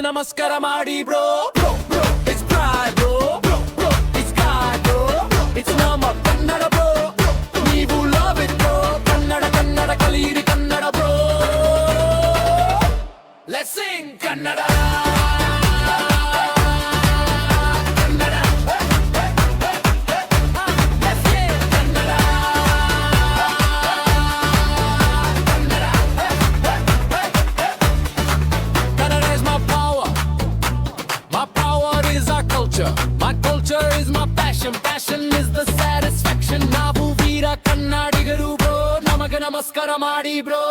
ನಮಸ್ಕಾರ ಮಾಡಿ bro. It's pride bro, it's God bro, it's ನಮ್ಮ ಕನ್ನಡ bro. ನೀವು love it bro, ಕನ್ನಡ ಕಲಿಯಿರಿ Kannada bro. Let's sing Kannada. My culture is my passion is the satisfaction. ನಾವು ವೀರ ಕನ್ನಡಿಗರು bro, ನಮಗೆ ನಮಸ್ಕಾರ ಮಾಡಿ ಬ್ರೋ.